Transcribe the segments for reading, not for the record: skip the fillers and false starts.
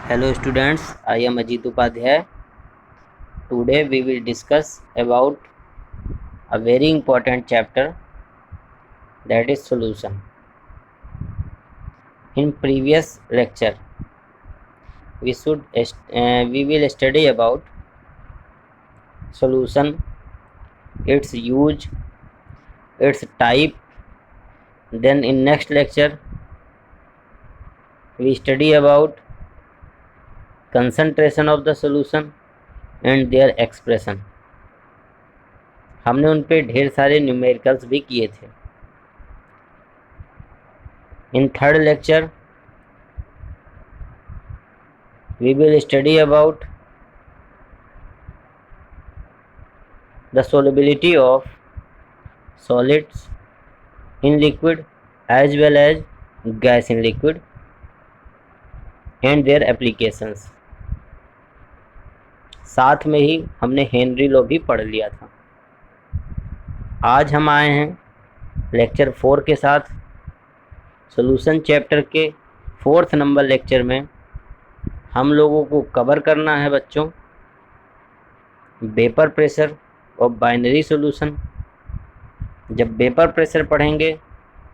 Hello students, I am Ajit Upadhyay. Today we will discuss about a very important chapter, that is solution. In previous lecture we will study about solution, its use, its type. Then in next lecture we study about concentration of the solution and their expression. हमने उन पे ढेर सारे numericals भी किए थे. In third lecture we will study about the solubility of solids in liquid as well as gas in liquid and their applications. साथ में ही हमने हेनरी लॉ भी पढ़ लिया था. आज हम आए हैं लेक्चर 4 के साथ. सॉल्यूशन चैप्टर के 4th नंबर लेक्चर में हम लोगों को कवर करना है बच्चों वेपर प्रेशर और बाइनरी सॉल्यूशन. जब वेपर प्रेशर पढ़ेंगे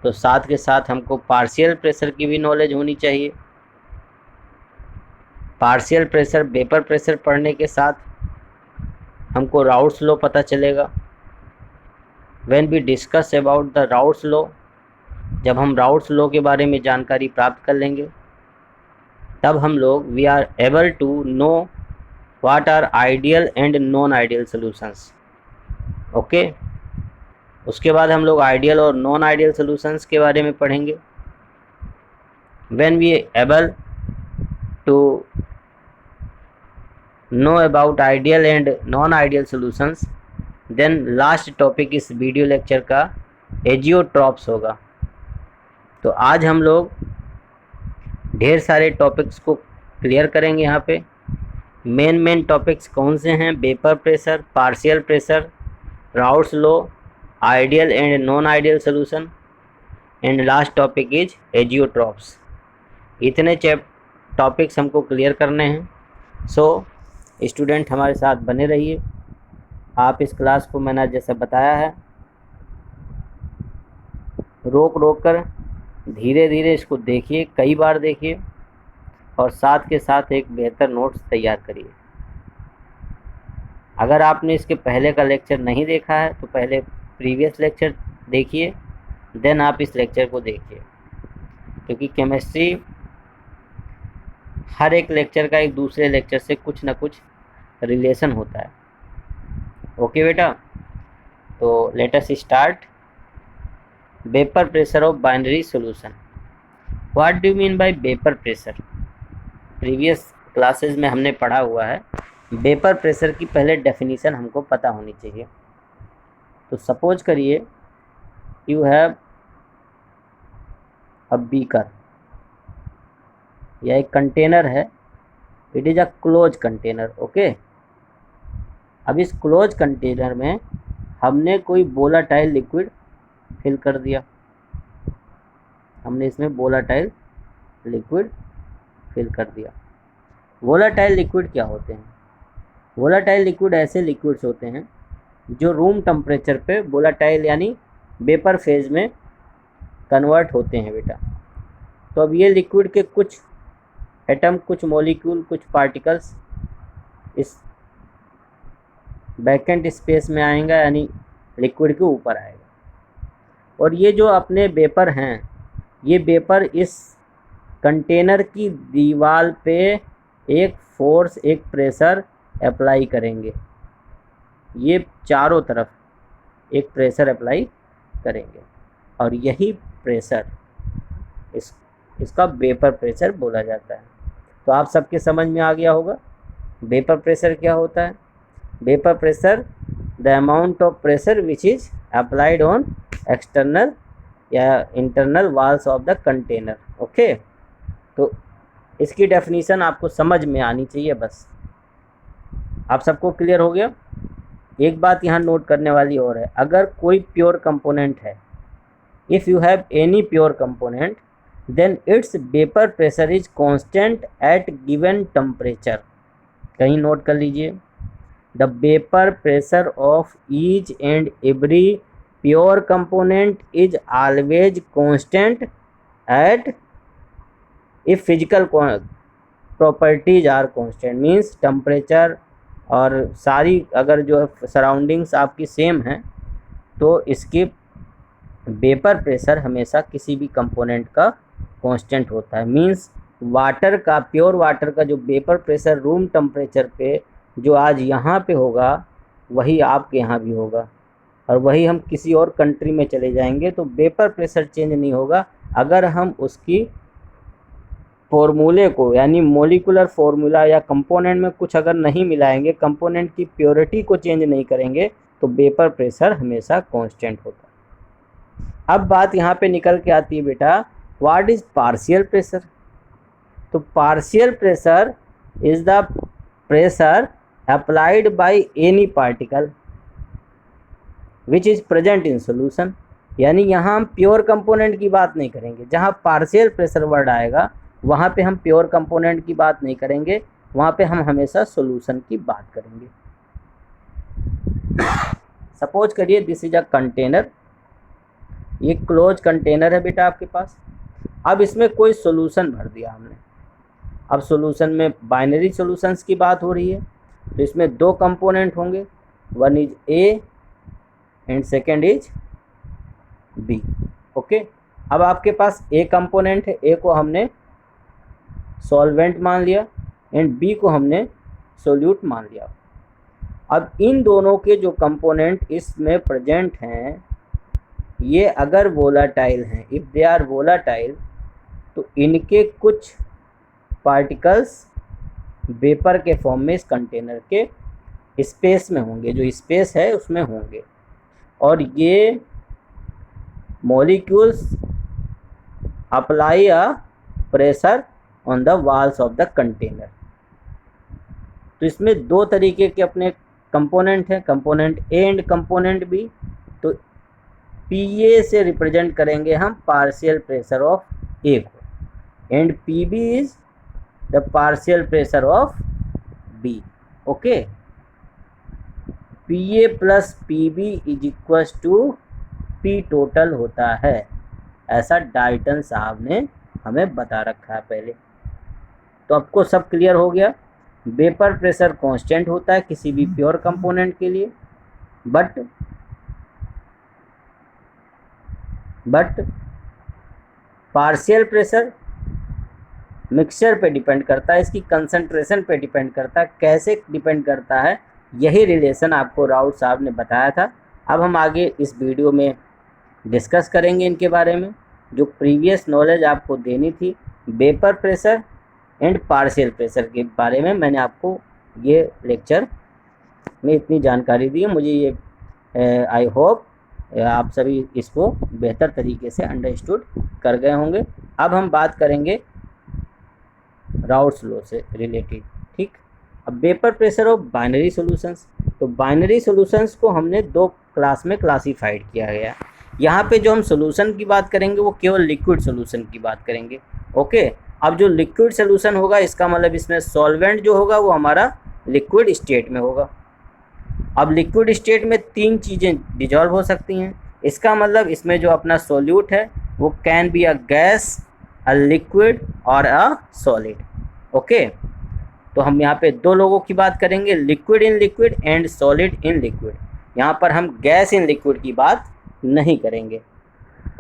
तो साथ के साथ हमको पार्शियल प्रेशर की भी नॉलेज होनी चाहिए. पार्शियल प्रेशर वेपर प्रेशर पढ़ने के साथ हमको राउट्स लॉ पता चलेगा. When we discuss about the Raoult's law, जब हम राउट्स लॉ के बारे में जानकारी प्राप्त कर लेंगे तब हम लोग we are able to know what are ideal and non ideal solutions. Okay, उसके बाद हम लोग आइडियल और नॉन आइडियल सॉल्यूशंस के बारे में पढ़ेंगे. When we able to know about ideal and non-ideal solutions, then last topic इस वीडियो लेक्चर का एजियोट्रॉप्स होगा. तो आज हम लोग ढेर सारे टॉपिक्स को क्लियर करेंगे. यहाँ पे मेन टॉपिक्स कौन से हैं? Vapour pressure, partial pressure, routes law, ideal and non ideal solution and last topic is azeotropes. इतने टॉपिक्स हमको क्लियर करने हैं. सो स्टूडेंट हमारे साथ बने रहिए. आप इस क्लास को मैंने जैसा बताया है रोक कर धीरे धीरे इसको देखिए, कई बार देखिए और साथ के साथ एक बेहतर नोट्स तैयार करिए. अगर आपने इसके पहले का लेक्चर नहीं देखा है तो पहले प्रीवियस लेक्चर देखिए, देन आप इस लेक्चर को देखिए, क्योंकि केमिस्ट्री हर एक लेक्चर का एक दूसरे लेक्चर से कुछ ना कुछ रिलेशन होता है. ओके बेटा, तो let us start. Vapour pressure of binary solution. What do you mean by vapour pressure? Previous classes में हमने पढ़ा हुआ है. वेपर प्रेशर की पहले डेफिनेशन हमको पता होनी चाहिए. तो सपोज करिए यू हैव अ बीकर या एक कंटेनर है. It is a close container. Okay, अब इस क्लोज कंटेनर में हमने कोई वोलाटाइल लिक्विड फिल कर दिया. हमने इसमें वोलाटाइल लिक्विड फिल कर दिया. वोलाटाइल लिक्विड क्या होते हैं? वोलाटाइल लिक्विड ऐसे लिक्विड्स होते हैं जो रूम टेम्परेचर पे वोलाटाइल यानी वेपर फेज में कन्वर्ट होते हैं बेटा. तो अब ये लिक्विड के कुछ एटम, कुछ मॉलिक्यूल, कुछ पार्टिकल्स इस वैकेंट स्पेस में आएगा, यानी लिक्विड के ऊपर आएगा. और ये जो अपने वेपर हैं, ये वेपर इस कंटेनर की दीवार पे एक फोर्स, एक प्रेशर अप्लाई करेंगे. ये चारों तरफ एक प्रेशर अप्लाई करेंगे और यही प्रेशर इसका वेपर प्रेशर बोला जाता है. तो आप सबके समझ में आ गया होगा वेपर प्रेशर क्या होता है. Vapour pressure the amount of pressure which is applied on external या internal walls of the container. Okay, तो इसकी डेफिनेशन आपको समझ में आनी चाहिए. बस आप सबको क्लियर हो गया. एक बात यहाँ नोट करने वाली और है, अगर कोई प्योर कंपोनेंट है, if you have any pure component then its vapor pressure is constant at given temperature. कहीं नोट कर लीजिए, the vapor pressure of each and every pure component is always constant at if physical properties are constant, means temperature और सारी अगर जो है surroundings आपकी same हैं तो इसकी वेपर प्रेशर हमेशा किसी भी कंपोनेंट का कांस्टेंट होता है। मींस वाटर का, प्योर वाटर का जो वेपर प्रेशर रूम टेम्परेचर पे जो आज यहाँ पे होगा वही आपके यहाँ भी होगा, और वही हम किसी और कंट्री में चले जाएंगे तो वेपर प्रेशर चेंज नहीं होगा। अगर हम उसकी फॉर्मूले को यानी मोलिकुलर फार्मूला या कंपोनेंट में कुछ अगर नहीं मिलाएंगे, कंपोनेंट की प्योरिटी को चेंज नहीं करेंगे तो वेपर प्रेशर हमेशा कांस्टेंट होता है। अब बात यहाँ पे निकल के आती है बेटा, व्हाट इज पार्शियल प्रेशर। तो partial pressure is the pressure applied by any particle which is present in solution. यानी यहाँ हम प्योर कंपोनेंट की बात नहीं करेंगे, जहाँ पार्शियल प्रेशर वर्ड आएगा वहाँ पे हम प्योर कंपोनेंट की बात नहीं करेंगे, वहाँ पे हम हमेशा सॉल्यूशन की बात करेंगे। सपोज करिए दिस इज अ कंटेनर, ये क्लोज कंटेनर है बेटा आपके पास। अब इसमें कोई सॉल्यूशन भर दिया हमने। अब सॉल्यूशन में बाइनरी सॉल्यूशंस की बात हो रही है, तो इसमें दो कंपोनेंट होंगे, one is A and second is B. Okay, अब आपके पास ए कंपोनेंट है, ए को हमने सॉल्वेंट मान लिया एंड बी को हमने सोल्यूट मान लिया। अब इन दोनों के जो कंपोनेंट इसमें प्रेजेंट हैं ये अगर वोलाटाइल हैं, इफ़ दे आर वोलाटाइल, तो इनके कुछ पार्टिकल्स वेपर के फॉर्म में इस कंटेनर के स्पेस में होंगे, जो स्पेस है उसमें होंगे, और ये molecules apply a pressure on the walls of the container. तो इसमें दो तरीके के अपने कंपोनेंट हैं, component A and component B. तो पी ए से रिप्रेजेंट करेंगे हम पार्शियल प्रेशर ऑफ ए को, and P B is the partial pressure of B. Okay, P A plus P B is equal to P total होता है, ऐसा Dalton साहब ने हमें बता रखा है पहले। तो आपको सब क्लियर हो गया, वेपर प्रेशर कांस्टेंट होता है किसी भी प्योर कंपोनेंट के लिए, बट पार्शियल प्रेशर मिक्सचर पे डिपेंड करता है, इसकी कंसंट्रेशन पे डिपेंड करता है। कैसे डिपेंड करता है, यही रिलेशन आपको राउत साहब ने बताया था। अब हम आगे इस वीडियो में डिस्कस करेंगे इनके बारे में, जो प्रीवियस नॉलेज आपको देनी थी vapour pressure and partial pressure के बारे में। मैंने आपको ये लेक्चर में इतनी जानकारी दी है, मुझे ये आई होप आप सभी इसको बेहतर तरीके से अंडरस्टूड कर गए होंगे। अब हम बात करेंगे राउट्स लॉ से रिलेटेड, ठीक। अब vapour pressure of binary solutions, तो बाइनरी सॉल्यूशंस को हमने दो क्लास में क्लासीफाइड किया गया। यहाँ पे जो हम सॉल्यूशन की बात करेंगे वो केवल लिक्विड सॉल्यूशन की बात करेंगे। ओके, अब जो लिक्विड सॉल्यूशन होगा इसका मतलब इसमें सॉल्वेंट जो होगा वो हमारा लिक्विड स्टेट में होगा। अब लिक्विड स्टेट में तीन चीज़ें डिजॉल्व हो सकती हैं, इसका मतलब इसमें जो अपना सॉल्यूट है वो can be a gas, a liquid और अ सॉलिड। ओके, तो हम यहाँ पे दो लोगों की बात करेंगे, liquid in liquid and solid in liquid. यहाँ पर हम गैस इन लिक्विड की बात नहीं करेंगे।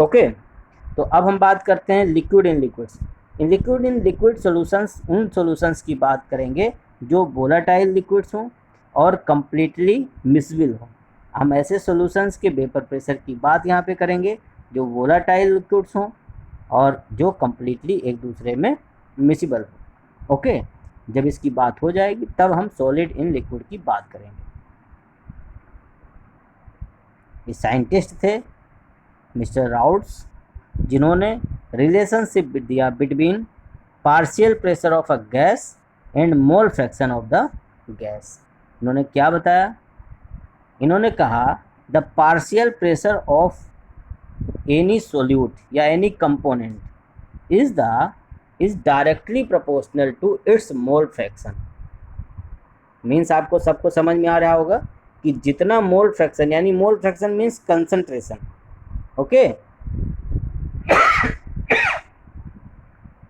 ओके, तो अब हम बात करते हैं liquid in liquids. Liquid in liquid solutions, उन सॉल्यूशंस की बात करेंगे जो वोलाटाइल लिक्विड्स हों और कम्प्लीटली मिसविल हों। हम ऐसे सॉल्यूशंस के वेपर प्रेशर की बात यहाँ पे करेंगे जो वोलाटाइल लिक्विड्स हों और जो कम्प्लीटली एक दूसरे में मिसिबल हो। ओके, जब इसकी बात हो जाएगी तब हम सॉलिड इन लिक्विड की बात करेंगे। ये साइंटिस्ट थे मिस्टर राउट्स, जिन्होंने रिलेशनशिप दिया between partial pressure of a gas and mole fraction of the gas. इन्होंने क्या बताया, इन्होंने कहा the partial pressure of any solute या any component is directly proportional to its mole fraction। Means आपको सबको समझ में आ रहा होगा कि जितना मोल फ्रैक्शन, यानी mole fraction means concentration, okay.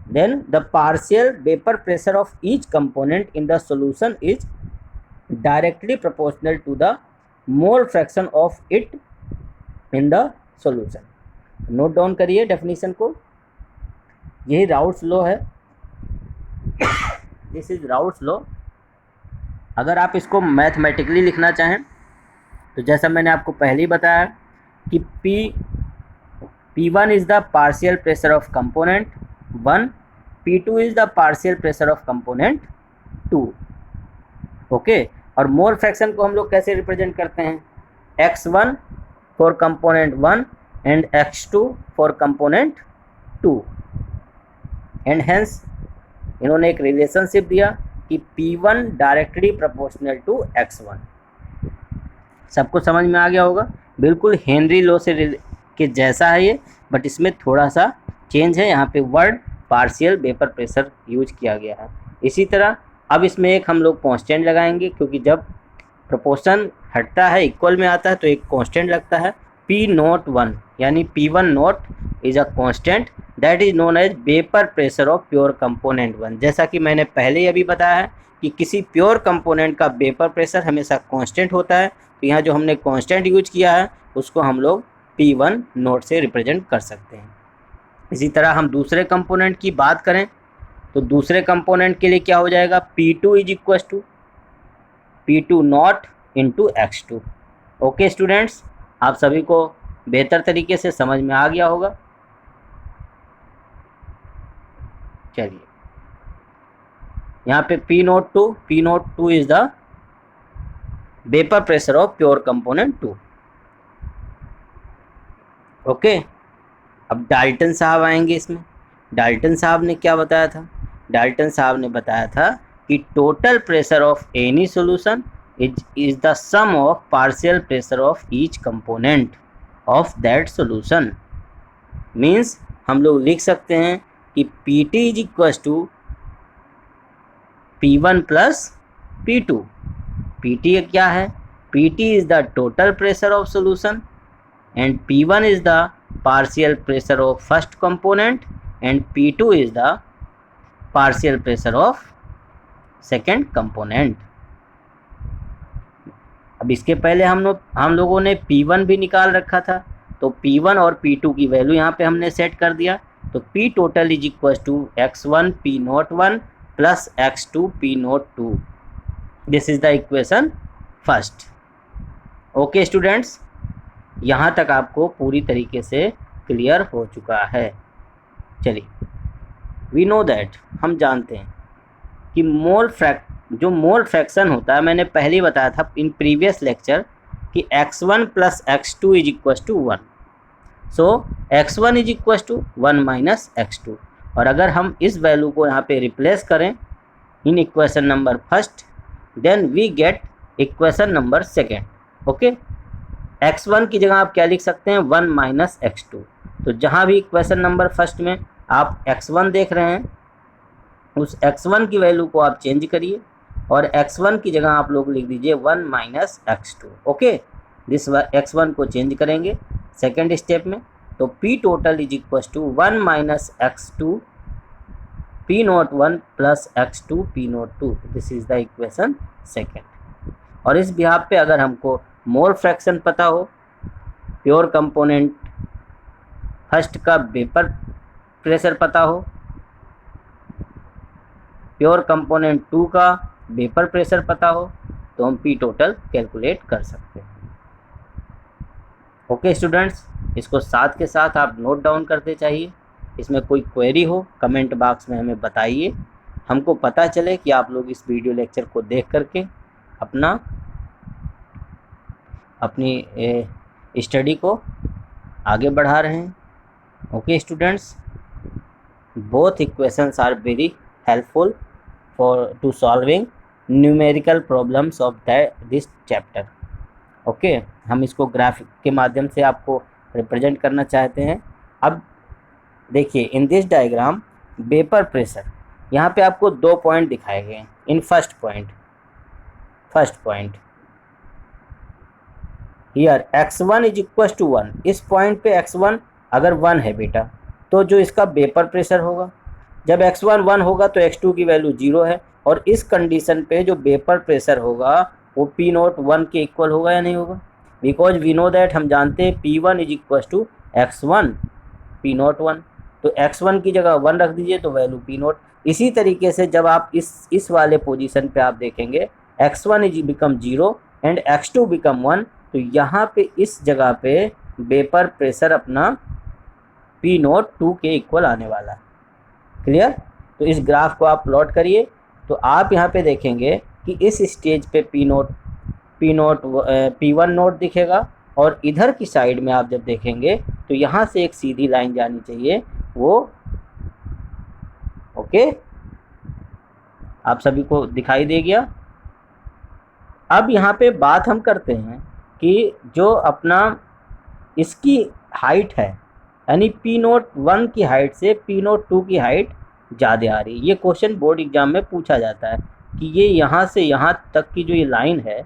Then the partial vapour pressure of each component in the solution is directly proportional to the mole fraction of it in the solution. Note down करिए definition को, यही Raoult's law है, this is Raoult's law. अगर आप इसको mathematically लिखना चाहें तो जैसा मैंने आपको पहले ही बताया कि P1 is the partial pressure of component 1, P2 is the partial pressure of component 2, okay. और मोल फ्रैक्शन को हम लोग कैसे रिप्रेजेंट करते हैं, x1 for component 1 and x2 for component 2, and hence इन्होंने एक रिलेशनशिप दिया कि P1 directly proportional to x1। सबको समझ में आ गया होगा, बिल्कुल हेनरी लॉ से के जैसा है ये, बट इसमें थोड़ा सा चेंज है, यहाँ पे word partial vapour pressure use किया गया है। इसी तरह अब इसमें एक हम लोग कांस्टेंट लगाएंगे, क्योंकि जब प्रोपोर्शन हटता है इक्वल में आता है तो एक कांस्टेंट लगता है P01, यानी P1 not is a constant that is known as vapour pressure of pure component 1। जैसा कि मैंने पहले ही अभी बताया है कि किसी प्योर कंपोनेंट का वेपर प्रेशर हमेशा कांस्टेंट होता है, तो यहाँ जो हमने कांस्टेंट यूज किया है उसको हम लोग P1 नोट से रिप्रेजेंट कर सकते हैं। इसी तरह हम दूसरे कंपोनेंट की बात करें तो दूसरे कंपोनेंट के लिए क्या हो जाएगा, P2 is equal to P2 not into x2। Okay students, आप सभी को बेहतर तरीके से समझ में आ गया होगा। चलिए यहाँ पे P02 is the vapour pressure of pure component 2, okay. अब डाल्टन साहब आएंगे इसमें। डाल्टन साहब ने क्या बताया था, डाल्टन साहब ने बताया था कि total pressure of any solution is the sum of partial pressure of each component of that solution. Means हम लोग लिख सकते हैं कि Pt is equal to P1 plus P2। Pt क्या है, Pt is the total pressure of solution and P1 is the partial pressure of first component and P2 is the partial pressure of second component. अब इसके पहले हम लोगों ने P1 भी निकाल रखा था, तो P1 और P2 की वैल्यू यहाँ पे हमने सेट कर दिया, तो P total is equal to x1 P01 plus x2 P02। This is the equation first. Okay students, यहाँ तक आपको पूरी तरीके से क्लियर हो चुका है। चलिए, वी नो दैट, हम जानते हैं कि जो मोल फ्रैक्शन होता है, मैंने पहले ही बताया था इन प्रीवियस लेक्चर कि x1 plus x2 is equal to 1। So x1 is equal to 1 minus x2, और अगर हम इस वैल्यू को यहाँ पे रिप्लेस करें in equation number first, then we get equation number second. Okay, x1 की जगह आप क्या लिख सकते हैं, 1 माइनस x2। तो जहाँ भी इक्वेशन नंबर फर्स्ट में आप x1 देख रहे हैं, उस x1 की वैल्यू को आप चेंज करिए और x1 की जगह आप लोग लिख दीजिए 1 minus x2। Okay, this x1 को चेंज करेंगे सेकेंड स्टेप में, तो P total is equal to 1 minus x2 P01 plus x2 P02। This is the equation second. और इस बिहाफ पे अगर हमको मोल फ्रैक्शन पता हो, प्योर कंपोनेंट फर्स्ट का वेपर प्रेशर पता हो, प्योर कंपोनेंट 2 का वेपर प्रेशर पता हो, तो हम P टोटल कैलकुलेट कर सकते हैं। ओके स्टूडेंट्स, इसको साथ के साथ आप नोट डाउन करते चाहिए। इसमें कोई क्वेरी हो कमेंट बॉक्स में हमें बताइए, हमको पता चले कि आप लोग इस वीडियो लेक्चर को देख करके अपनी स्टडी को आगे बढ़ा रहे हैं। Okay students, both equations are very helpful to solving numerical problems of this chapter. Okay, हम इसको ग्राफिक के माध्यम से आपको रिप्रेजेंट करना चाहते हैं। अब देखिए in this diagram vapour pressure, यहाँ पे आपको 2 पॉइंट दिखाए गए हैं। In first point here x1 is equal to 1, इस पॉइंट पे x1 अगर 1 है बेटा तो जो इसका वेपर प्रेशर होगा, जब x1 1 होगा तो x2 की वैल्यू 0 है, और इस कंडीशन पे जो वेपर प्रेशर होगा वो P नोट 1 के इक्वल होगा या नहीं होगा, बिकॉज वी नो दैट, हम जानते हैं P1 is equal to x1 P not 1, तो x1 की जगह 1 रख दीजिए तो वैल्यू P नोट। इसी तरीके से जब आप इस वाले पोजीशन पे आप देखेंगे x1 is become 0 and x2 become 1, तो यहाँ पे इस जगह पे वेपर प्रेशर अपना P नोट 2 के इक्वल आने वाला है। क्लियर? तो इस ग्राफ को आप प्लॉट करिए तो आप यहाँ पे देखेंगे कि इस स्टेज पे P1 नोट दिखेगा, और इधर की साइड में आप जब देखेंगे तो यहाँ से एक सीधी लाइन जानी चाहिए, वो ओके आप सभी को दिखाई दे गया। अब यहाँ पे बात हम करते हैं कि जो अपना इसकी हाइट है, यानी P नोट 1 की हाइट से P नोट 2 की हाइट ज़्यादा आ रही है। ये क्वेश्चन बोर्ड एग्जाम में पूछा जाता है कि ये यहाँ से यहाँ तक की जो ये लाइन है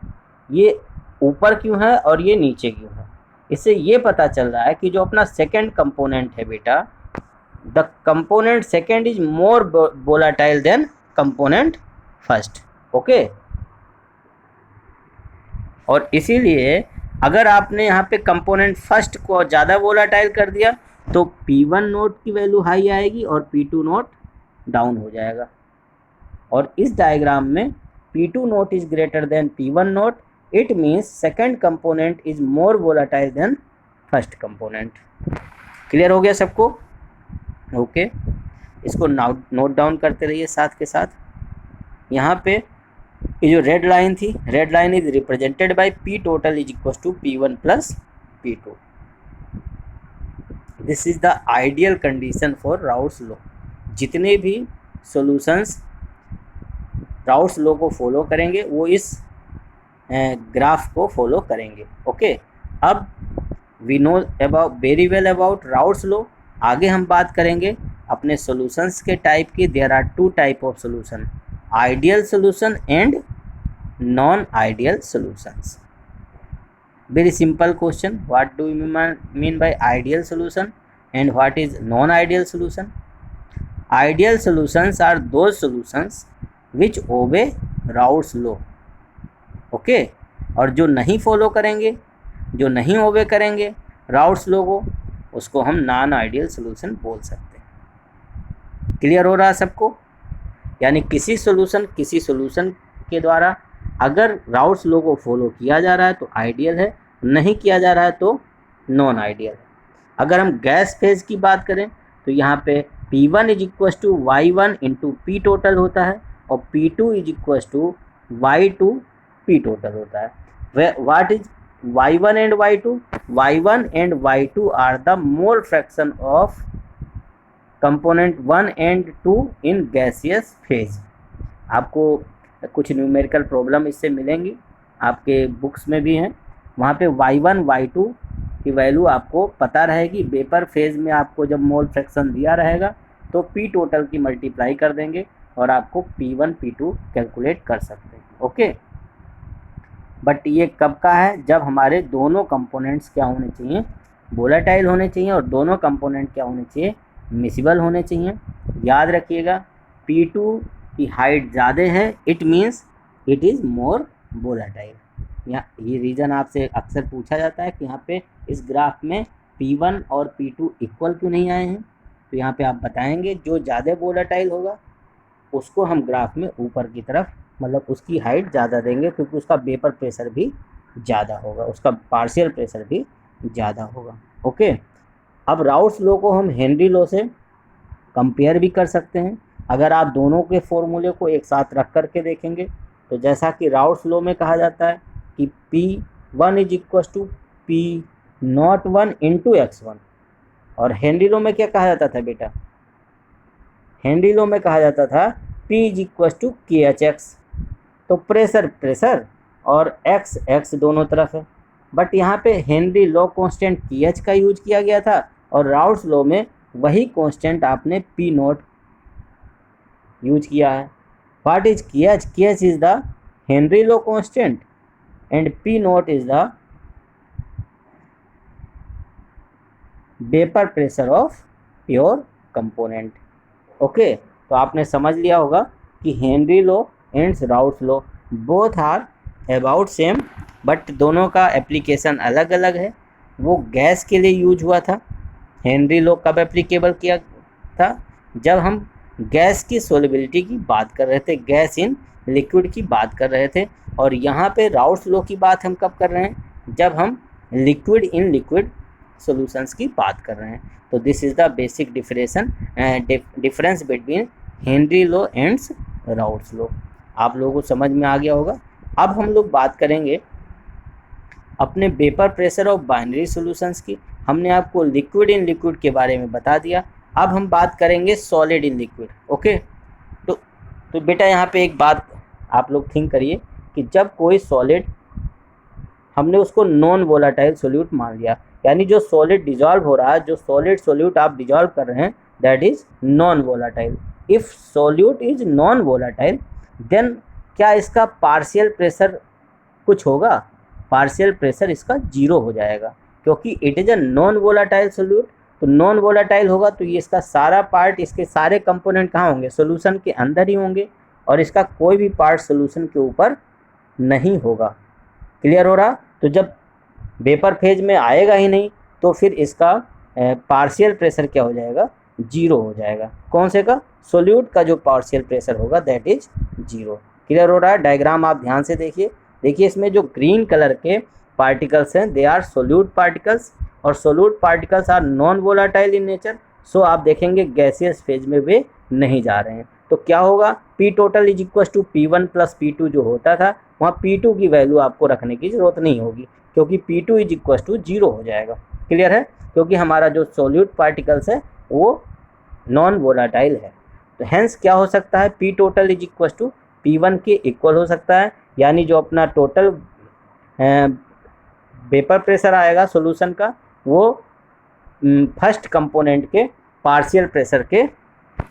ये ऊपर क्यों है और ये नीचे क्यों है। इससे ये पता चल रहा है कि जो अपना सेकंड कंपोनेंट है बेटा, the component second is more volatile than component first. Okay, और इसीलिए अगर आपने यहाँ पे कंपोनेंट फर्स्ट को ज़्यादा वोलाटाइल कर दिया तो P1 नोट की वैल्यू हाई आएगी और P2 नोट डाउन हो जाएगा। और इस डायग्राम में P2 not is greater than P1 not, it means second component is more volatile than first component. Clear हो गया सबको? ओके, इसको नोट डाउन करते रहिए साथ के साथ। यहाँ पे ये जो रेड लाइन थी, red line is represented by P total is equal to P1 plus P2। This is the ideal condition for Raoult's law. जितने भी सॉल्यूशंस राउट्स लॉ को फॉलो करेंगे वो इस ग्राफ को फॉलो करेंगे। ओके, अब we know about very well about Raoult's law. आगे हम बात करेंगे अपने सॉल्यूशंस के टाइप की। There are 2 type of solution, ideal solution and non ideal solutions. Very simple question, what do you mean by ideal solution and what is non-ideal solution? Ideal solutions are those solutions which obey Raoult's law. Okay, और जो नहीं follow करेंगे, जो नहीं ओबे करेंगे routes law को, उसको हम नॉन आइडियल सोल्यूशन बोल सकते हैं। क्लियर हो रहा है सबको? यानी किसी सोल्यूशन के द्वारा अगर राउट्स लॉ को फॉलो किया जा रहा है तो आइडियल है, नहीं किया जा रहा है तो नॉन आइडियल है। अगर हम गैस फेज की बात करें तो यहाँ पे P1 is equal to Y1 into P total होता है और P2 is equal to Y2 P total होता है। What is Y1 and Y2? Y1 and Y2 are the mole fraction of component 1 and 2 in gaseous phase. आपको कुछ numerical problem इससे मिलेंगी, आपके बुक्स में भी हैं। वहाँ पे Y1 Y2 की वैल्यू आपको पता रहेगी। वेपर फेज में आपको जब मोल फ्रैक्शन दिया रहेगा तो P टोटल की मल्टीप्लाई कर देंगे और आपको P1 P2 कैलकुलेट कर सकते हैं। ओके, बट ये कब का है? जब हमारे दोनों कंपोनेंट्स क्या होने चाहिए? वोलेटाइल होने चाहिए, और दोनों कंपोनेंट क्या होने चाहिए? मिसिबल होने चाहिए। याद रखिएगा, P2 की हाइट ज़्यादा है, it means it is more volatile. यहाँ ये रीज़न आपसे अक्सर पूछा जाता है कि यहाँ पे इस ग्राफ में P1 और P2 इक्वल क्यों नहीं आए हैं। तो यहाँ पे आप बताएंगे जो ज़्यादा वोलेटाइल होगा उसको हम ग्राफ में ऊपर की तरफ, मतलब उसकी हाइट ज़्यादा देंगे, क्योंकि उसका वेपर प्रेशर भी ज़्यादा होगा, उसका पार्शियल प्रेशर भी ज़्यादा होगा। ओके, अब राउट्स लॉ को हम हेनरी लॉ से कंपेयर भी कर सकते हैं। अगर आप दोनों के फॉर्मूले को एक साथ रख करके देखेंगे तो जैसा कि राउट्स लॉ में कहा जाता है कि P1 is equal to P01 into X1, और हेनरी लॉ में क्या कहा जाता था बेटा? हेनरी लॉ में कहा जाता था P is equal to KHX। तो प्रेशर और x दोनों तरफ है, बट यहाँ पे हेनरी लॉ कांस्टेंट KH का यूज किया गया था और राउट्स लॉ में वही कांस्टेंट आपने पी नॉट यूज किया है। What is KH? KH is the Henry law constant and P not is the vapour pressure of pure component. Okay, तो आपने समझ लिया होगा कि Henry law and Raoult's law both are about same, but दोनों का एप्लीकेशन अलग अलग है। वो गैस के लिए यूज हुआ था। हेनरी लॉ कब एप्लीकेबल किया था? जब हम गैस की सोलिबिलिटी की बात कर रहे थे, गैस इन लिक्विड की बात कर रहे थे। और यहाँ पे राउट्स लॉ की बात हम कब कर रहे हैं? जब हम लिक्विड इन लिक्विड सॉल्यूशंस की बात कर रहे हैं। तो this is the basic difference between Henry law and Raoult's law. आप लोगों को समझ में आ गया होगा। अब हम लोग बात करेंगे अपने vapour pressure of binary solutions की। हमने आपको लिक्विड इन लिक्विड के बारे में बता दिया। अब हम बात करेंगे सॉलिड इन लिक्विड। ओके, तो बेटा यहाँ पे एक बात आप लोग थिंक करिए कि जब कोई सॉलिड, हमने उसको नॉन वोलाटाइल सोल्यूट मान लिया, यानी जो सॉलिड डिजॉल्व हो रहा है, जो सॉलिड सोल्यूट आप डिजॉल्व कर रहे हैं, that is non volatile. If solute is non volatile then क्या इसका पार्शियल प्रेशर कुछ होगा? पार्शियल प्रेशर इसका 0 हो जाएगा, क्योंकि it is a non volatile solute. तो नॉन वोलाटाइल होगा तो ये इसका सारा पार्ट, इसके सारे कंपोनेंट कहाँ होंगे? सोल्यूशन के अंदर ही होंगे, और इसका कोई भी पार्ट सोल्यूशन के ऊपर नहीं होगा। क्लियर हो रहा? तो जब वेपर फेज में आएगा ही नहीं तो फिर इसका पार्शियल प्रेशर क्या हो जाएगा? 0 हो जाएगा। कौन से का? सोल्यूट का जो पार्शियल प्रेशर होगा दैट इज 0। क्लियर हो रहा है? डायग्राम आप ध्यान से देखिए। देखिए इसमें जो ग्रीन कलर के पार्टिकल्स हैं दे आर सोल्यूट पार्टिकल्स, और solute particles are non volatile in nature. So आप देखेंगे गैसियस फेज में वे नहीं जा रहे हैं। तो क्या होगा? P total is equal to P1 plus P2 जो होता था, वहाँ P2 की वैल्यू आपको रखने की ज़रूरत नहीं होगी, क्योंकि P2 इज इक्वल टू 0 हो जाएगा। क्लियर है? क्योंकि हमारा जो सोल्यूट पार्टिकल्स है वो नॉन वोलाटाइल है। तो हैंस क्या हो सकता है? P total is equal to P1 के इक्वल हो सकता है, यानी जो अपना टोटल वेपर प्रेशर आएगा सॉल्यूशन का वो फर्स्ट कंपोनेंट के पार्शियल प्रेशर के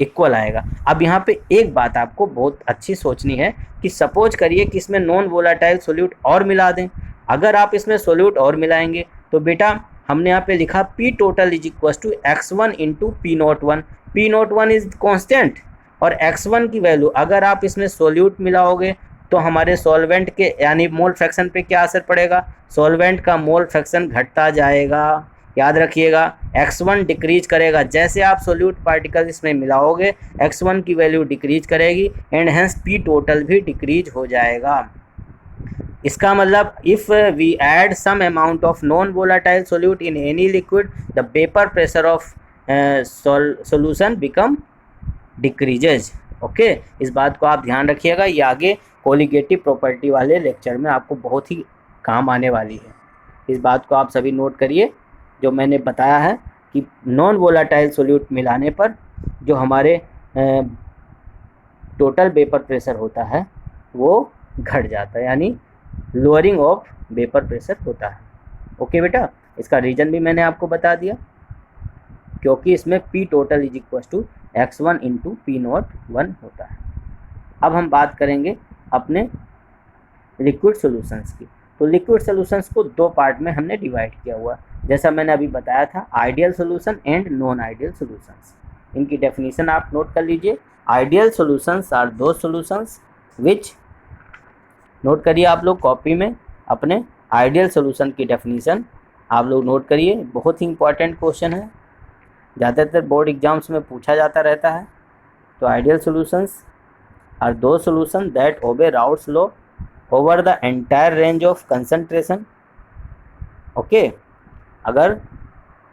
इक्वल आएगा। अब यहाँ पे एक बात आपको बहुत अच्छी सोचनी है कि सपोज करिए कि इसमें नॉन वोलाटाइल सोल्यूट और मिला दें। अगर आप इसमें सोल्यूट और मिलाएंगे तो बेटा हमने यहाँ पे लिखा P total is equal to x1 into P01। P01 is constant, और x1 की वैल्यू अगर आप इसमें सोल्यूट मिलाओगे तो हमारे सॉल्वेंट के यानी मोल फ्रैक्शन पे क्या असर पड़ेगा? सॉल्वेंट का मोल फ्रैक्शन घटता जाएगा। याद रखिएगा, x1 डिक्रीज करेगा। जैसे आप सोल्यूट पार्टिकल इसमें मिलाओगे x1 की वैल्यू डिक्रीज करेगी एंड हेंस पी टोटल भी डिक्रीज हो जाएगा। इसका मतलब if we add some amount of non volatile solute in any liquid the vapour pressure of solution become decreases. Okay, इस बात को आप ध्यान रखिएगा। ये आगे कोलिगेटिव प्रॉपर्टी वाले लेक्चर में आपको बहुत ही काम आने वाली है। इस बात को आप सभी नोट करिए जो मैंने बताया है कि नॉन वोलाटाइल सोल्यूट मिलाने पर जो हमारे टोटल वेपर प्रेशर होता है वो घट जाता है, यानी लोअरिंग ऑफ वेपर प्रेशर होता है। ओके बेटा, इसका रीज़न भी मैंने आपको बता दिया, क्योंकि इसमें P total is equal to x1 into P01 होता है। अब हम बात करेंगे अपने लिक्विड सॉल्यूशंस की। तो लिक्विड सॉल्यूशंस को दो पार्ट में हमने डिवाइड किया हुआ, जैसा मैंने अभी बताया था, ideal solution and non ideal solutions. इनकी डेफिनेशन आप नोट कर लीजिए। आइडियल सॉल्यूशंस आर दो सॉल्यूशंस विच, नोट करिए आप लोग कॉपी में अपने आइडियल सॉल्यूशन की डेफिनेशन आप लोग नोट करिए, बहुत ही इंपॉर्टेंट क्वेश्चन है, ज़्यादातर बोर्ड एग्जाम्स में पूछा जाता रहता है। तो ideal solutions are those solution that obey Raoult's law over the entire range of concentration. Okay, अगर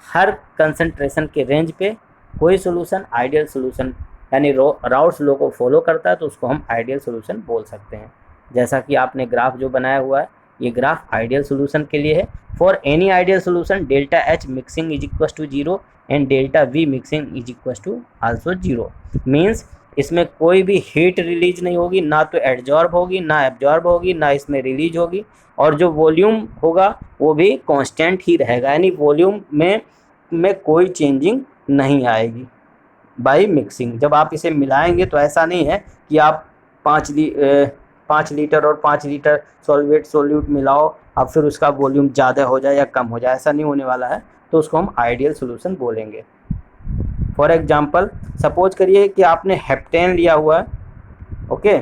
हर कंसंट्रेशन के रेंज पे कोई सॉल्यूशन आइडियल सॉल्यूशन यानी राउट्स लॉ को फॉलो करता है तो उसको हम आइडियल सॉल्यूशन बोल सकते हैं। जैसा कि आपने ग्राफ जो बनाया हुआ है, ये ग्राफ आइडियल सॉल्यूशन के लिए है। For any ideal solution delta H mixing is equal to 0 and delta V mixing is equal to also 0। Means इसमें कोई भी हीट रिलीज नहीं होगी, ना तो एडजॉर्ब होगी, ना एब्जॉर्ब होगी, ना इसमें रिलीज होगी, और जो वॉल्यूम होगा वो भी कांस्टेंट ही रहेगा, यानी वॉल्यूम में कोई चेंजिंग नहीं आएगी बाई मिक्सिंग। जब आप इसे मिलाएंगे तो ऐसा नहीं है कि आप 5 लीटर और 5 लीटर सोल्यूट मिलाओ, अब फिर उसका वॉल्यूम ज़्यादा हो जाए या कम हो जाए, ऐसा नहीं होने वाला है। तो उसको हम आइडियल सोल्यूशन बोलेंगे। फॉर एग्जांपल सपोज करिए कि आपने हेप्टेन लिया हुआ है, ओके,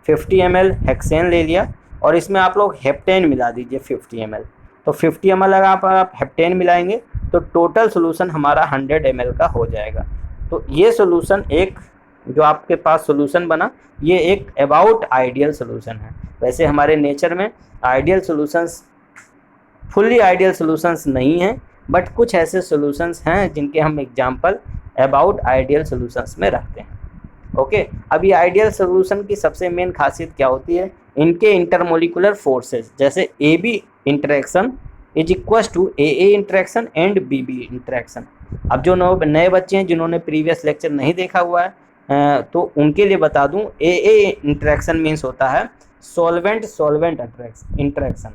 50 ml हेक्सेन ले लिया और इसमें आप लोग हेप्टेन मिला दीजिए 50 ml। तो 50 ml अगर आप हेप्टेन मिलाएंगे तो टोटल सोल्यूशन हमारा 100 ml का हो जाएगा। तो ये सोल्यूशन एक जो आपके पास सोल्यूशन बना, ये एक अबाउट आइडियल सोल्यूशन है। वैसे हमारे नेचर में ideal solutions, fully ideal solutions नहीं हैं, बट कुछ ऐसे सोल्यूशंस हैं जिनके हम एग्जांपल अबाउट आइडियल सोल्यूशंस में रखते हैं। ओके, अभी आइडियल सोल्यूशन की सबसे मेन खासियत क्या होती है? इनके इंटरमोलिकुलर फोर्सेस, जैसे A B interaction is equal to A interaction and B B interaction. अब जो नए बच्चे हैं जिन्होंने प्रीवियस लेक्चर नहीं देखा हुआ है, तो उनके लिए बता दूं, ए इंटरेक्शन मीन्स होता है solvent solvent interaction,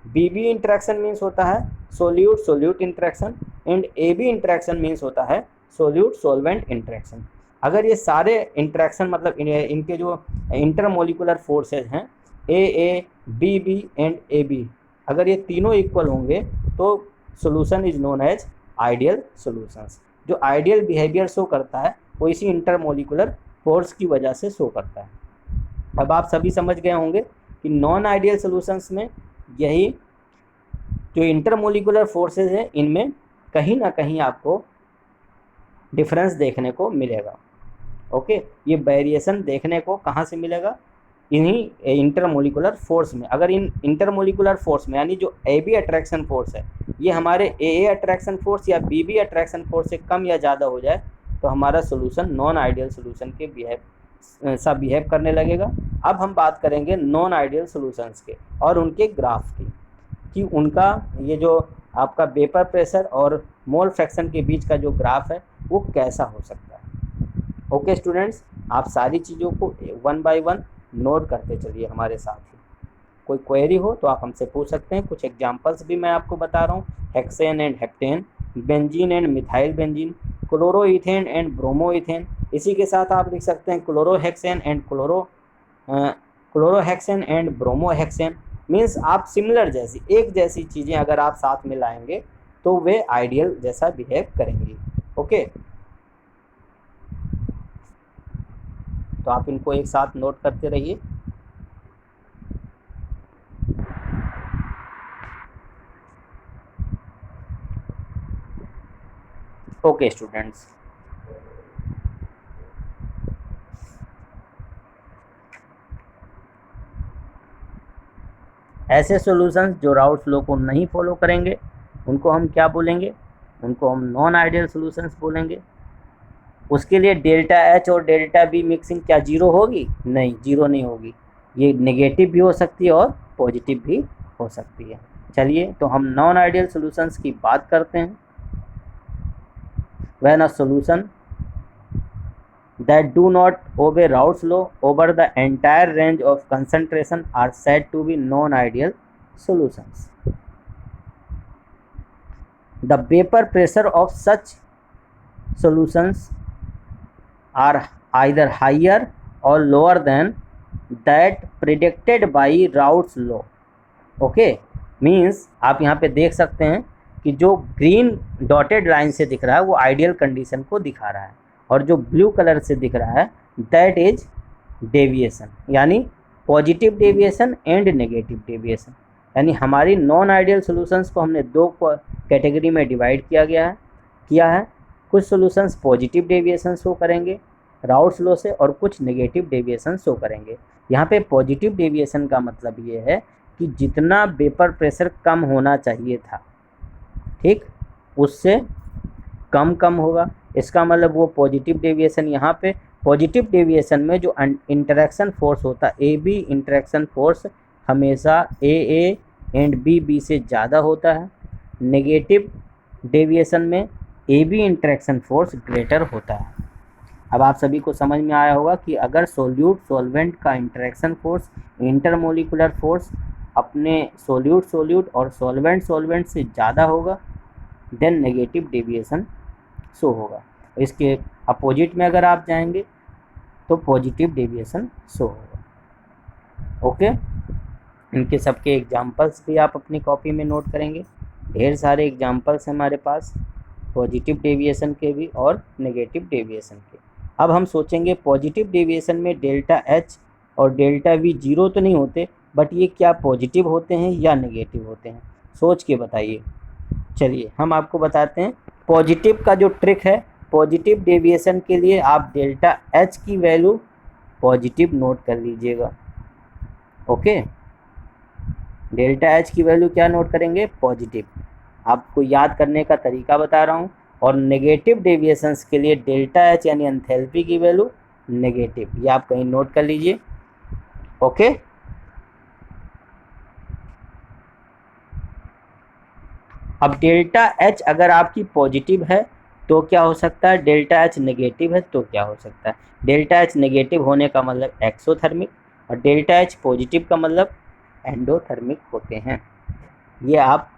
B B interaction means होता है solute solute interaction, and A B interaction means होता है सोल्यूट सॉल्वेंट इंटरेक्शन। अगर ये सारे इंटरेक्शन मतलब इनके जो इंटरमोलिकुलर फोर्सेज हैं A B B and A B, अगर ये तीनों इक्वल होंगे तो solution is known as ideal solutions. जो आइडियल बिहेवियर शो करता है वो इसी इंटरमोलिकुलर फोर्स की वजह से शो करता है। अब आप सभी समझ गए होंगे कि नॉन आइडियल सोल्यूशंस में यही जो इंटरमोलिकुलर फोर्सेज है इनमें कहीं ना कहीं आपको डिफरेंस देखने को मिलेगा। ओके, ये वेरिएशन देखने को कहाँ से मिलेगा? इन्हीं इंटरमोलिकुलर फोर्स में। अगर इन इंटरमोलिकुलर फोर्स में, यानी जो ए बी अट्रैक्शन फोर्स है ये हमारे ए अट्रैक्शन फोर्स या बी बी अट्रैक्शन फोर्स से कम या ज़्यादा हो जाए तो हमारा सोल्यूशन नॉन आइडियल सोल्यूशन के बिहेव करने लगेगा। अब हम बात करेंगे नॉन आइडियल सोल्यूशंस के और उनके ग्राफ की, कि उनका ये जो आपका वेपर प्रेशर और मोल फ्रैक्शन के बीच का जो ग्राफ है वो कैसा हो सकता है। ओके स्टूडेंट्स, आप सारी चीज़ों को वन बाय वन नोट करते चलिए हमारे साथ ही। कोई क्वेरी हो तो आप हमसे पूछ सकते हैं। कुछ एग्जांपल्स भी मैं आपको बता रहा हूँ, hexane and heptane, benzene and methyl benzene, chloroethane and bromoethane. इसी के साथ आप लिख सकते हैं क्लोरोहेक्सेन एंड ब्रोमोहेक्सेन। मीन्स आप सिमिलर जैसी एक जैसी चीज़ें अगर आप साथ में लाएंगे तो वे आइडियल जैसा बिहेव करेंगी। ओके, तो आप इनको एक साथ नोट करते रहिए। ओके स्टूडेंट्स, ऐसे सॉल्यूशंस जो राउट्स लॉ को नहीं फॉलो करेंगे उनको हम क्या बोलेंगे? उनको हम नॉन आइडियल सॉल्यूशंस बोलेंगे। उसके लिए डेल्टा एच और डेल्टा बी मिक्सिंग क्या जीरो होगी? नहीं, जीरो नहीं होगी। ये नेगेटिव भी हो सकती है और पॉजिटिव भी हो सकती है। चलिए तो हम नॉन आइडियल सॉल्यूशंस की बात करते हैं। When a solution that do not obey Raoult's law over the entire range of concentration are said to be non-ideal solutions. The vapor pressure of such solutions are either higher or lower than that predicted by Raoult's law. Okay, means आप यहाँ पे देख सकते हैं कि जो green dotted line से दिख रहा है वो आइडियल कंडीशन को दिखा रहा है, और जो ब्लू कलर से दिख रहा है दैट इज डेविएशन, यानी positive deviation and negative deviation. यानी हमारी नॉन आइडियल सॉल्यूशंस को हमने दो कैटेगरी में डिवाइड किया है। कुछ सॉल्यूशंस पॉजिटिव डेविएशन शो करेंगे राउट्स लॉ से और कुछ नेगेटिव डेविएशन शो करेंगे। यहाँ पे पॉजिटिव डेविएशन का मतलब ये है कि जितना वेपर प्रेशर कम होना चाहिए था, ठीक, उससे कम होगा। इसका मतलब वो पॉजिटिव डेविएशन, यहाँ पे पॉजिटिव डेविएशन में जो इंटरेक्शन फोर्स होता है ए बी इंटरेक्शन फोर्स हमेशा ए एंड बी से ज़्यादा होता है। नेगेटिव डेविएशन में ए बी इंटरेक्शन फोर्स ग्रेटर होता है। अब आप सभी को समझ में आया होगा कि अगर सोल्यूट सॉल्वेंट का इंटरेक्शन फोर्स, इंटरमोलिकुलर फोर्स अपने सोल्यूट और सॉल्वेंट से ज़्यादा होगा देन नेगेटिव डेविएशन शो होगा। इसके अपोजिट में अगर आप जाएंगे तो पॉजिटिव डेविएशन शो होगा। ओके, इनके सबके एग्जाम्पल्स भी आप अपनी कॉपी में नोट करेंगे। ढेर सारे एग्जाम्पल्स हैं हमारे पास, पॉजिटिव डेविएशन के भी और नेगेटिव डेविएशन के। अब हम सोचेंगे पॉजिटिव डेविएशन में डेल्टा एच और डेल्टा वी जीरो तो नहीं होते, बट ये क्या पॉजिटिव होते हैं या नेगेटिव होते हैं, सोच के बताइए। चलिए हम आपको बताते हैं पॉजिटिव का जो ट्रिक है। पॉजिटिव डेविएशन के लिए आप डेल्टा एच की वैल्यू पॉजिटिव नोट कर लीजिएगा। ओके, डेल्टा एच की वैल्यू क्या नोट करेंगे, पॉजिटिव। आपको याद करने का तरीका बता रहा हूँ। और नेगेटिव डेविएशंस के लिए डेल्टा एच यानी एंथैल्पी की वैल्यू नेगेटिव, ये आप कहीं नोट कर लीजिए। ओके, अब डेल्टा एच अगर आपकी पॉजिटिव है तो क्या हो सकता है, डेल्टा एच नेगेटिव है तो क्या हो सकता है। डेल्टा एच नेगेटिव होने का मतलब एक्सोथर्मिक, और डेल्टा एच पॉजिटिव का मतलब एंडोथर्मिक होते हैं। ये आप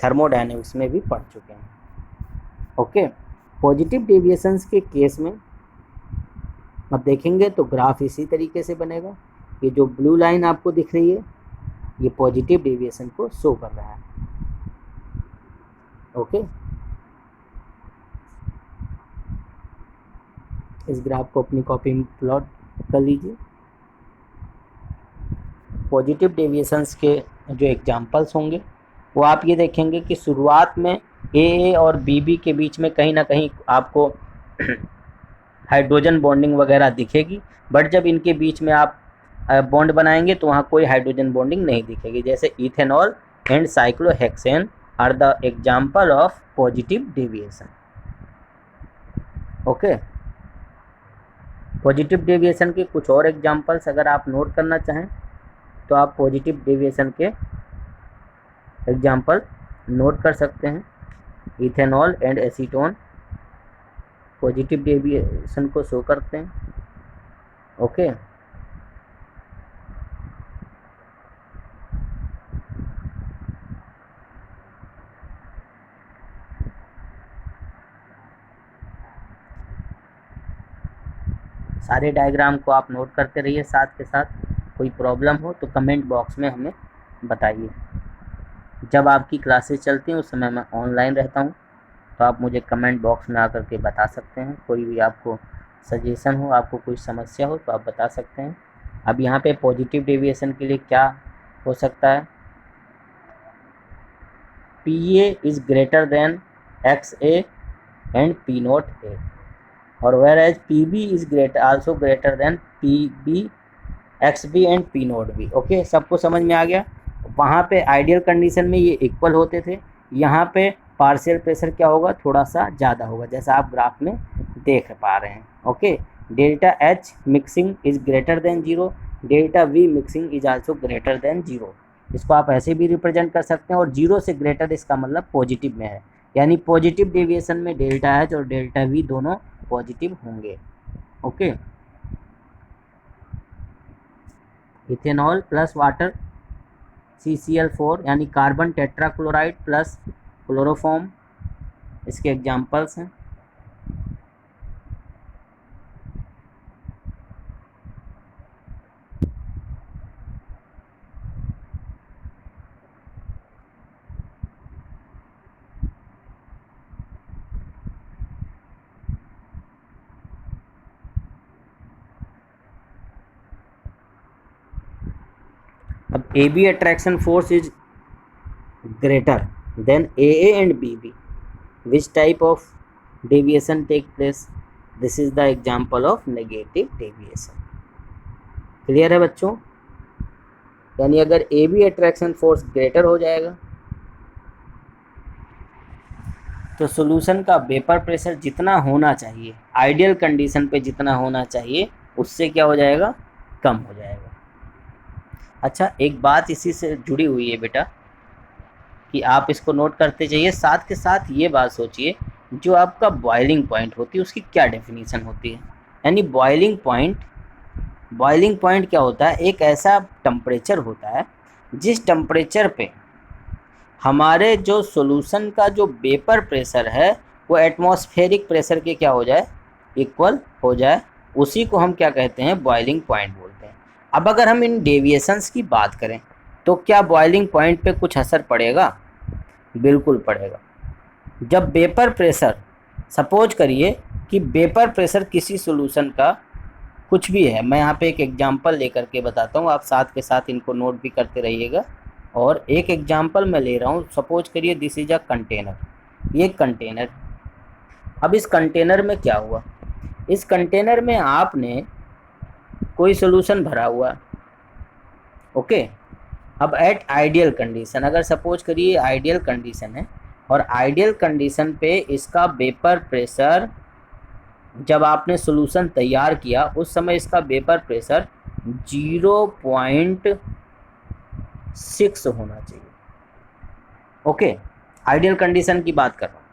थर्मोडायनेमिक्स में भी पढ़ चुके हैं। ओके, पॉजिटिव डेविएशंस के केस में अब देखेंगे तो ग्राफ इसी तरीके से बनेगा। ये जो ब्लू लाइन आपको दिख रही है ये पॉजिटिव डेविएशन को शो कर रहा है। ओके, इस ग्राफ को अपनी कॉपी में प्लॉट कर लीजिए। पॉजिटिव डेविएशंस के जो एग्जांपल्स होंगे वो आप ये देखेंगे कि शुरुआत में ए और बी के बीच में कहीं ना कहीं आपको हाइड्रोजन बॉन्डिंग वगैरह दिखेगी, बट जब इनके बीच में आप बॉन्ड बनाएंगे तो वहाँ कोई हाइड्रोजन बॉन्डिंग नहीं दिखेगी। जैसे ethanol and cyclohexane are the example of positive deviation. Okay, positive deviation के कुछ और एग्जाम्पल्स अगर आप नोट करना चाहें तो आप पॉजिटिव डेविएशन के एग्जाम्पल नोट कर सकते हैं। Ethanol and acetone positive deviation को शो करते हैं। ओके, सारे डायग्राम को आप नोट करते रहिए साथ के साथ। कोई प्रॉब्लम हो तो कमेंट बॉक्स में हमें बताइए। जब आपकी क्लासेस चलती हैं उस समय मैं ऑनलाइन रहता हूँ, तो आप मुझे कमेंट बॉक्स में आकर के बता सकते हैं। कोई भी आपको सजेशन हो, आपको कोई समस्या हो तो आप बता सकते हैं। अब यहाँ पे पॉजिटिव डेविएशन के लिए क्या हो सकता है, PA is greater than XA and P0A, और whereas PB is also greater than PB, XB and P0B। Okay, सबको समझ में आ गया। वहाँ पे आइडियल कंडीशन में ये इक्वल होते थे, यहाँ पे पार्शियल प्रेशर क्या होगा, थोड़ा सा ज़्यादा होगा, जैसा आप ग्राफ में देख पा रहे हैं। Okay, delta H mixing is greater than 0, delta V mixing is also greater than 0। इसको आप ऐसे भी रिप्रेजेंट कर सकते हैं, और 0 से ग्रेटर इसका मतलब पॉजिटिव में है, यानी पॉजिटिव डेविएशन में डेल्टा H और डेल्टा V दोनों पॉजिटिव होंगे। Okay, ethanol plus water CCl4 यानी कार्बन टेट्राक्लोराइड प्लस क्लोरोफॉर्म, इसके एग्जाम्पल्स हैं। अब AB attraction force is greater than AA and BB. Which type of deviation take place? This is the example of negative deviation. Clear है बच्चों? यानी अगर AB attraction force greater हो जाएगा तो सॉल्यूशन का वेपर प्रेशर जितना होना चाहिए, आइडियल कंडीशन पे जितना होना चाहिए, उससे क्या हो जाएगा, कम हो जाएगा। अच्छा, एक बात इसी से जुड़ी हुई है बेटा कि आप इसको नोट करते जाइए, साथ के साथ ये बात सोचिए जो आपका बॉइलिंग पॉइंट होती है उसकी क्या डेफिनेशन होती है। यानी बॉइलिंग पॉइंट क्या होता है, एक ऐसा टेम्परेचर होता है जिस टेम्परेचर पे हमारे जो सॉल्यूशन का जो वेपर प्रेशर है वो एटमॉस्फेरिक प्रेशर के क्या हो जाए, इक्वल हो जाए, उसी को हम क्या कहते हैं, बॉइलिंग पॉइंट बोलते हैं। अब अगर हम इन डेविएशंस की बात करें तो क्या बॉइलिंग पॉइंट पे कुछ असर पड़ेगा? बिल्कुल पड़ेगा। जब वेपर प्रेशर, सपोज करिए कि वेपर प्रेशर किसी सॉल्यूशन का कुछ भी है, मैं यहाँ पे एक एग्जांपल लेकर के बताता हूँ, आप साथ के साथ इनको नोट भी करते रहिएगा। और एक एग्जांपल मैं ले रहा हूँ, सपोज करिए दिस इज अ कंटेनर, ये कंटेनर। अब इस कंटेनर में क्या हुआ, इस कंटेनर में आपने कोई सॉल्यूशन भरा हुआ, ओके। अब एट आइडियल कंडीशन, अगर सपोज करिए आइडियल कंडीशन है, और आइडियल कंडीशन पे इसका वेपर प्रेशर, जब आपने सॉल्यूशन तैयार किया उस समय इसका वेपर प्रेशर 0.6 होना चाहिए, ओके। आइडियल कंडीशन की बात कर रहा हूँ।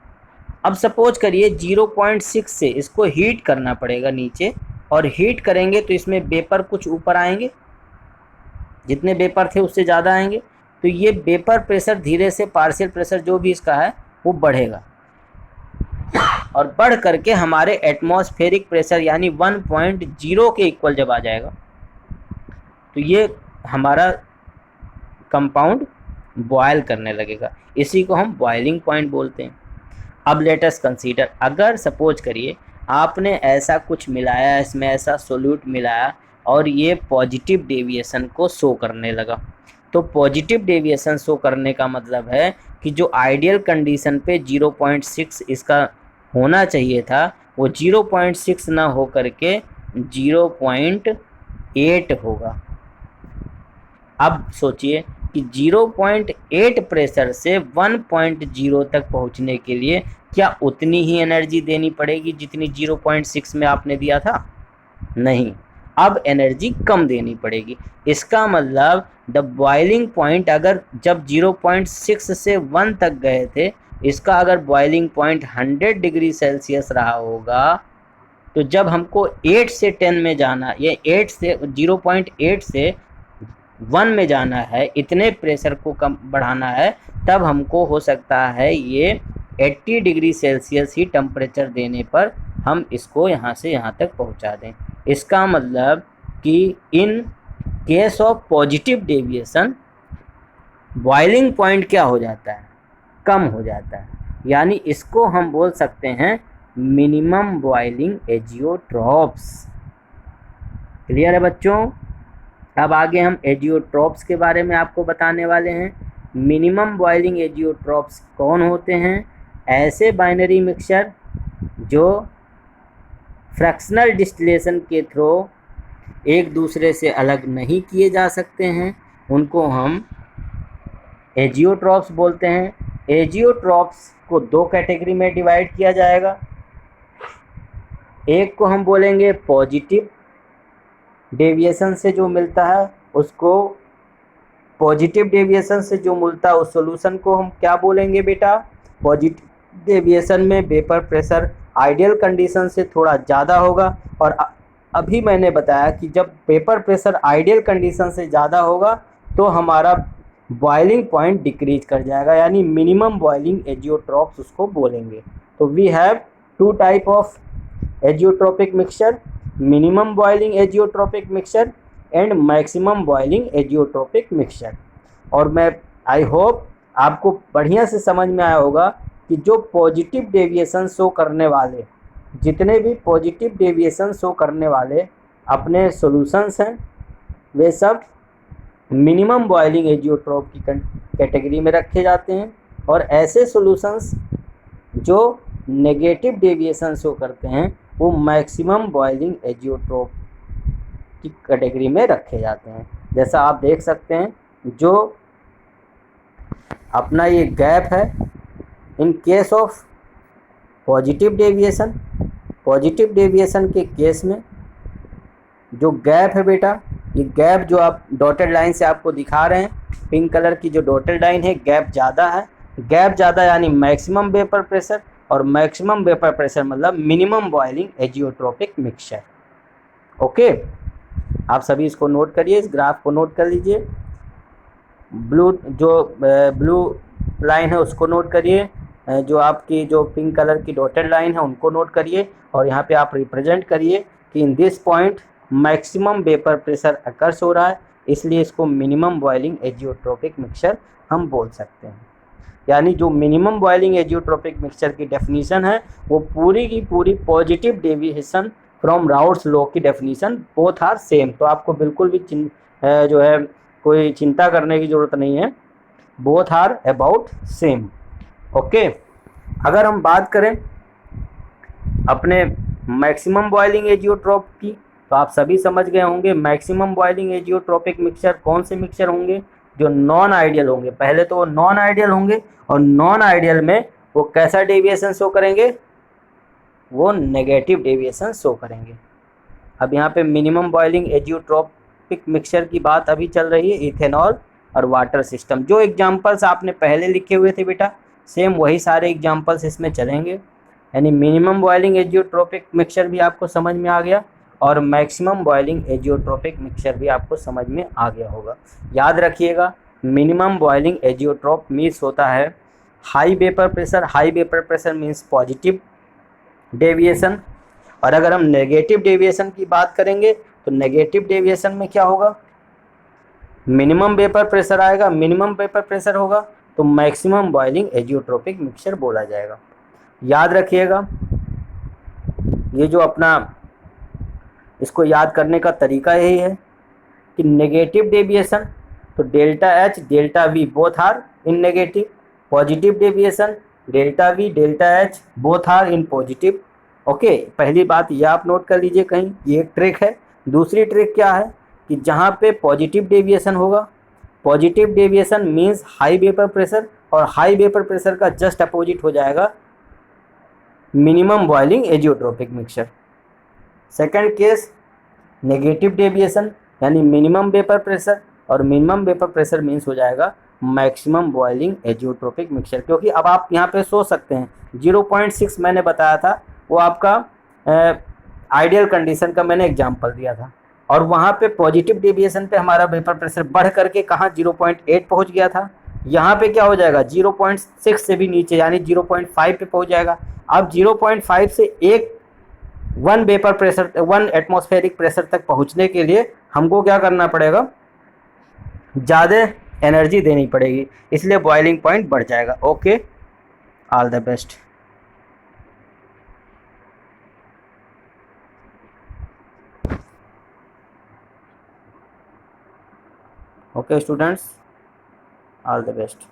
अब सपोज करिए 0.6 से इसको हीट करना पड़ेगा नीचे, और हीट करेंगे तो इसमें वेपर कुछ ऊपर आएंगे, जितने वेपर थे उससे ज़्यादा आएंगे, तो ये वेपर प्रेशर धीरे से, पार्शियल प्रेशर जो भी इसका है वो बढ़ेगा, और बढ़ करके हमारे एटमॉस्फेरिक प्रेशर यानी 1.0 के इक्वल जब आ जाएगा तो ये हमारा कंपाउंड बॉयल करने लगेगा, इसी को हम बॉइलिंग पॉइंट बोलते हैं। अब लेट अस कंसीडर, अगर सपोज करिए आपने ऐसा कुछ मिलाया, इसमें ऐसा सोल्यूट मिलाया और ये पॉजिटिव डेविएशन को शो करने लगा, तो पॉजिटिव डेविएशन शो करने का मतलब है कि जो आइडियल कंडीशन पे 0.6 इसका होना चाहिए था वो 0.6 ना हो करके 0.8 होगा। अब सोचिए कि 0.8 प्रेशर से 1.0 तक पहुंचने के लिए क्या उतनी ही एनर्जी देनी पड़ेगी जितनी 0.6 में आपने दिया था? नहीं, अब एनर्जी कम देनी पड़ेगी। इसका मतलब द बॉइलिंग पॉइंट, अगर जब 0.6 से 1 तक गए थे, इसका अगर बॉइलिंग पॉइंट 100 डिग्री सेल्सियस रहा होगा, तो जब हमको 8 से 10 में जाना, ये 8 से 0.8 से 1 में जाना है, इतने प्रेशर को कम बढ़ाना है, तब हमको हो सकता है ये 80 डिग्री सेल्सियस ही टेम्परेचर देने पर हम इसको यहाँ से यहाँ तक पहुँचा दें। इसका मतलब कि in case of positive deviation boiling point क्या हो जाता है, कम हो जाता है, यानी इसको हम बोल सकते हैं मिनिमम बॉइलिंग एजियोट्रॉप्स। क्लियर है बच्चों? अब आगे हम एजियोट्रॉप्स के बारे में आपको बताने वाले हैं। मिनिमम बॉइलिंग एजियोट्रॉप्स कौन होते हैं? ऐसे बाइनरी मिक्सचर जो फ्रैक्शनल डिस्टिलेशन के थ्रू एक दूसरे से अलग नहीं किए जा सकते हैं, उनको हम एजियोट्रॉप्स बोलते हैं। एजियोट्रॉप्स को दो कैटेगरी में डिवाइड किया जाएगा। एक को हम बोलेंगे पॉजिटिव डेविएशन से जो मिलता है उसको, पॉजिटिव डेविएशन से जो मिलता है उस सॉल्यूशन को हम क्या बोलेंगे बेटा? पॉजिटिव डेविएशन में वेपर प्रेशर आइडियल कंडीशन से थोड़ा ज़्यादा होगा, और अभी मैंने बताया कि जब वेपर प्रेशर आइडियल कंडीशन से ज़्यादा होगा तो हमारा बॉइलिंग पॉइंट डिक्रीज कर जाएगा, यानी मिनिमम बॉइलिंग एजियोट्रॉप्स उसको बोलेंगे। तो we have two type of azeotropic mixture, minimum boiling azeotropic mixture and maximum boiling azeotropic mixture. और मैं आई होप आपको बढ़िया से समझ में आया होगा कि जो पॉजिटिव डेविएशन शो करने वाले, जितने भी पॉजिटिव डेविएशन शो करने वाले अपने सॉल्यूशंस हैं वे सब मिनिमम बॉइलिंग एजियोट्रोप की कैटेगरी में रखे जाते हैं, और ऐसे सॉल्यूशंस जो नेगेटिव डेविएशन शो करते हैं वो मैक्सिमम बॉइलिंग एजियोट्रोप की कैटेगरी में रखे जाते हैं। जैसा आप देख सकते हैं जो अपना ये गैप है, in case of positive deviation, positive deviation के केस में जो गैप है बेटा, ये गैप जो आप डॉटेड लाइन से आपको दिखा रहे हैं, पिंक कलर की जो डॉटेड लाइन है, गैप ज़्यादा है। गैप ज़्यादा यानी मैक्सिमम वेपर प्रेशर, और मैक्सिमम वेपर प्रेशर मतलब minimum boiling azeotropic mixture. Okay, आप सभी इसको नोट करिए, इस ग्राफ को नोट कर लीजिए। ब्लू लाइन है उसको नोट करिए, जो आपकी जो पिंक कलर की डॉटेड लाइन है उनको नोट करिए और यहाँ पे आप रिप्रेजेंट करिए कि in this point maximum vapour pressure occurs हो रहा है, इसलिए इसको मिनिमम बॉइलिंग एजियोट्रोपिक मिक्सचर हम बोल सकते हैं। यानी जो मिनिमम बॉइलिंग एजियोट्रोपिक मिक्सचर की डेफिनीशन है वो पूरी की पूरी positive deviation from routes law की डेफिनीशन बोथ आर सेम। तो आपको बिल्कुल भी जो है कोई चिंता करने की ज़रूरत नहीं है, both are about same. Okay, अगर हम बात करें अपने मैक्सिमम बॉइलिंग एजियोट्रोप की, तो आप सभी समझ गए होंगे मैक्सिमम बॉइलिंग एजियोट्रोपिक मिक्सचर कौन से मिक्सचर होंगे, जो नॉन आइडियल होंगे। पहले तो वो नॉन आइडियल होंगे और नॉन आइडियल में वो कैसा डेविएशन शो करेंगे, वो नेगेटिव डेविएशन शो करेंगे। अब यहाँ पे मिनिमम बॉइलिंग एजियोट्रोपिक मिक्सचर की बात अभी चल रही है, इथेनॉल और वाटर सिस्टम। जो एग्जांपल्स आपने पहले लिखे हुए थे बेटा, सेम वही सारे एग्जांपल्स इसमें चलेंगे। यानी मिनिमम बॉइलिंग एजियोट्रोपिक मिक्सचर भी आपको समझ में आ गया और मैक्सिमम बॉइलिंग एजियोट्रोपिक मिक्सचर भी आपको समझ में आ गया होगा। याद रखिएगा, मिनिमम बॉइलिंग एजियोट्रोप मीन्स होता है high vapour pressure. High vapour pressure means positive deviation. और अगर हम नेगेटिव डेविएशन की बात करेंगे तो नेगेटिव डेविएशन में क्या होगा, मिनिमम वेपर प्रेशर आएगा, मिनिमम वेपर प्रेशर होगा तो मैक्सिमम बॉइलिंग एजियोट्रोपिक मिक्सचर बोला जाएगा। याद रखिएगा, ये जो अपना इसको याद करने का तरीका यही है कि नेगेटिव डेविएशन तो delta H delta V both are in negative, positive deviation delta V delta H both are in positive. Okay, पहली बात ये आप नोट कर लीजिए कहीं, ये एक ट्रिक है। दूसरी ट्रिक क्या है कि जहाँ पे पॉजिटिव डेविएशन होगा, positive deviation means high vapour pressure और हाई वेपर प्रेशर का जस्ट अपोजिट हो जाएगा minimum boiling azeotropic mixture. Second case negative deviation यानी मिनिमम वेपर प्रेशर और मिनिमम वेपर प्रेशर मीन्स हो जाएगा मैक्सिमम बॉइलिंग एजियोट्रोपिक मिक्सचर। क्योंकि अब आप यहाँ पे सोच सकते हैं 0.6 मैंने बताया था वो आपका आइडियल कंडीशन का मैंने एग्जांपल दिया था और वहाँ पे पॉजिटिव डेविएशन पे हमारा वेपर प्रेशर बढ़ करके कहाँ 0.8 पहुँच गया था। यहाँ पे क्या हो जाएगा 0.6 से भी नीचे यानी 0.5 पे पहुँच जाएगा। अब 0.5 से एक 1 वेपर प्रेशर 1 एटमॉस्फेरिक प्रेशर तक पहुँचने के लिए हमको क्या करना पड़ेगा, ज़्यादा एनर्जी देनी पड़ेगी, इसलिए बॉइलिंग पॉइंट बढ़ जाएगा। Okay, all the best. Okay students, all the best.